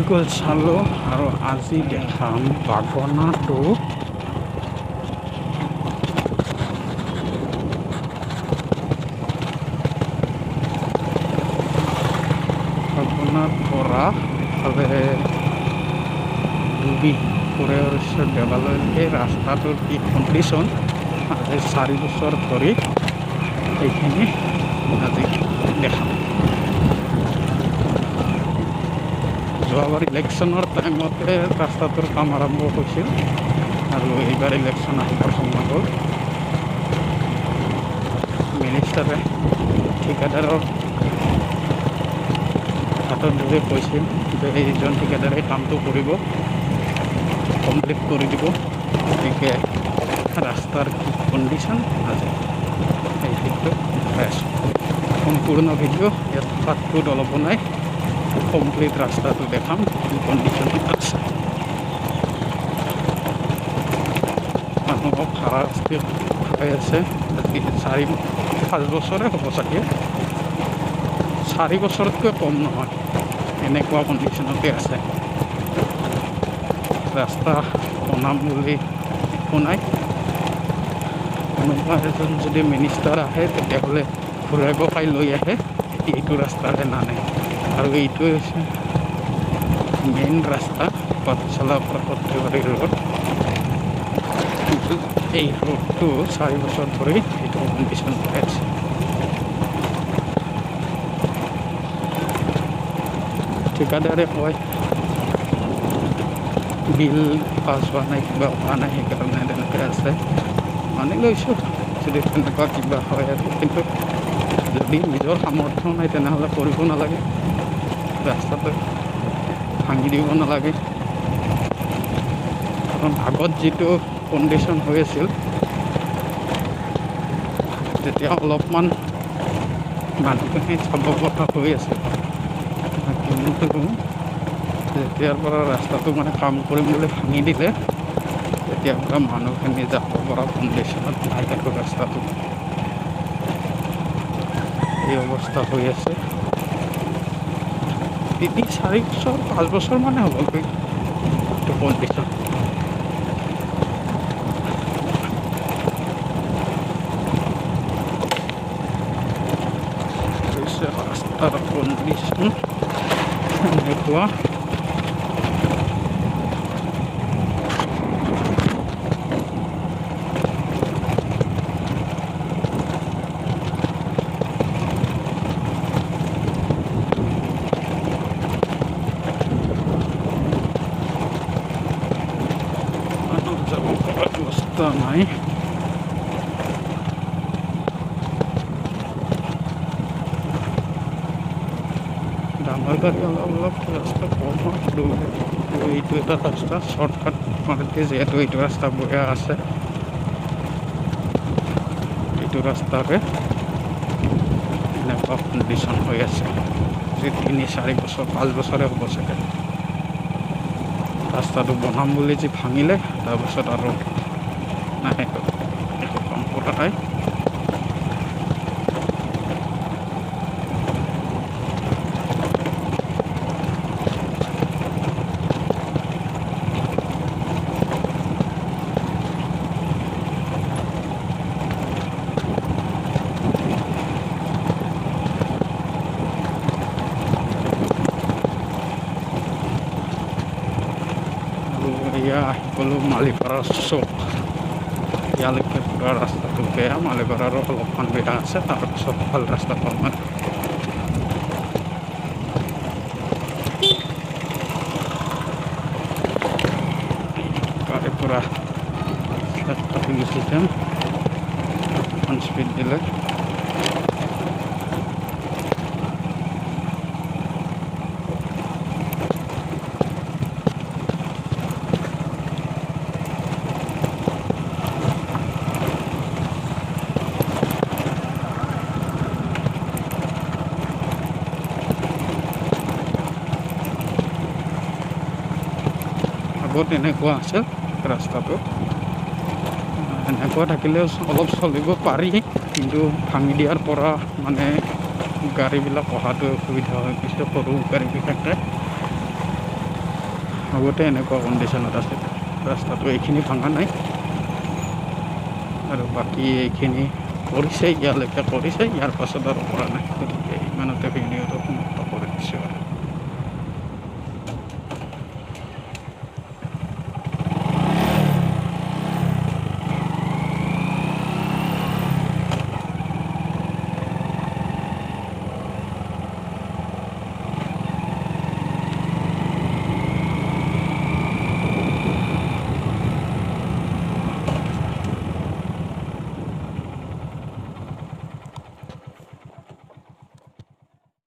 গ'ল চালোঁ আৰু আজি দেখাম বাগনাটো বাগনাৰ পৰা ইফালে ডুবি কুৰেশ্বৰ দেৱালয়লৈকে ৰাস্তাটোৰ কি কণ্ডিশ্যন আজি 4 বছৰ ধৰি এইখিনি আজি দেখাম। যোৱাবাৰ ইলেকশ্যনৰ টাইমতে ৰাস্তাটোৰ কাম আৰম্ভ হৈছিল আৰু এইবাৰ ইলেকশ্যন আহিবৰ সময় হ'ল। মিনিষ্টাৰে ঠিকাদাৰৰ হাতত ধৰি কৈছিল যে এইজন ঠিকাদাৰে কামটো কৰিব, কমপ্লিট কৰি দিব। গতিকে ৰাস্তাৰ কি কণ্ডিশ্যন আজি এই ভিডিঅ'ত দেখাই আছোঁ। সম্পূৰ্ণ ভিডিঅ' ইয়াত পাতটোত অলপো নাই, কমপ্লিট ৰাস্তাটো দেখাম কি কণ্ডিশ্যনত আছে। মানুহক হাৰাশাস্তি হৈ আছে। 4-5 বছৰে হ'ব চাগে, 4 বছৰতকৈ কম নহয়, এনেকুৱা কণ্ডিশ্যনতে আছে। ৰাস্তা বনাম বুলি একো নাই। কোনোবা এজন যদি মিনিষ্টাৰ আহে তেতিয়াহ'লে ঘূৰাই পকাই লৈ আহে, এইটো ৰাস্তাৰে নানে। আৰু এইটোৱে হৈছে মেইন ৰাস্তা পাঠশালাৰ পৰা সৰ্থেবাৰী ৰোড। কিন্তু এই ৰোডটো 4 বছৰ ধৰি এইটো কণ্ডিশ্যন হৈ আছে। ঠিকাদাৰে কয় বিল পাছ হোৱা নাই, কিবা হোৱা নাই, সেইকাৰণে তেনেকৈ আছে। মানি লৈছোঁ যদি তেনেকুৱা কিবা হয় আৰু, কিন্তু যদি নিজৰ সামৰ্থ্য নাই তেনেহ'লে কৰিব নালাগে, ৰাস্তাটো ভাঙি দিব নালাগে। কাৰণ আগত যিটো কণ্ডিশ্যন হৈ আছিল তেতিয়া অলপমান মানুহখিনি চাব পৰা হৈ আছিল, কিন্তু যেতিয়াৰ পৰা ৰাস্তাটো মানে কাম কৰিম বুলি ভাঙি দিলে তেতিয়াৰ পৰা মানুহখিনি যাব পৰা কণ্ডিশ্যনত নাই। আৰু ৰাস্তাটো এই অৱস্থা হৈ আছে। 3-4 বছৰ 5 বছৰ মানে হ'বগৈ এইটো কণ্ডিশ্যন। ৰাস্তাৰ কণ্ডিশ্যন এনেকুৱা। অৱস্থা নাই। ডাঙৰ গাড়ী অলপ ৰাস্তা কম হয়, এইটো এটা ৰাস্তা শ্বৰ্টকাট মাৰোঁতে যিহেতু এইটো ৰাস্তা বেয়া আছে, এইটো ৰাস্তাৰে এনেকুৱা কণ্ডিশ্যন হৈ আছে যে 3-4 বছৰ 5 বছৰে হ'ব চাগে। ৰাস্তাটো বনাম বুলি যি ভাঙিলে তাৰপিছত আৰু নাই, একো কাম কৰা নাই। এয়া আহি গ'লোঁ মালিপাৰা চুক। ইয়ালৈকে পুৰা ৰাস্তাটো বেয়া, মালিপাৰাৰো অলপমান বেয়া আছে, তাৰপিছত ভাল ৰাস্তা পাম আৰু। গাড়ী পুৰা কাটি গুচি যাম স্পীড দিলে। আগত এনেকুৱা আছিল ৰাস্তাটো, এনেকুৱা থাকিলেও অলপ চলিব পাৰি, কিন্তু ভাঙি দিয়াৰ পৰা মানে গাড়ীবিলাক অহাটো অসুবিধা হৈ গৈছে, সৰু গাড়ী বিশেষকৈ। আগতে এনেকুৱা কণ্ডিশ্যনত আছিল ৰাস্তাটো, এইখিনি ভাঙা নাই আৰু বাকী এইখিনি কৰিছে, ইয়ালৈকে কৰিছে, ইয়াৰ পাছত আৰু কৰা নাই। গতিকে ইমানতে ভিডিঅ'টো সমাপ্ত কৰি দিছোঁ আৰু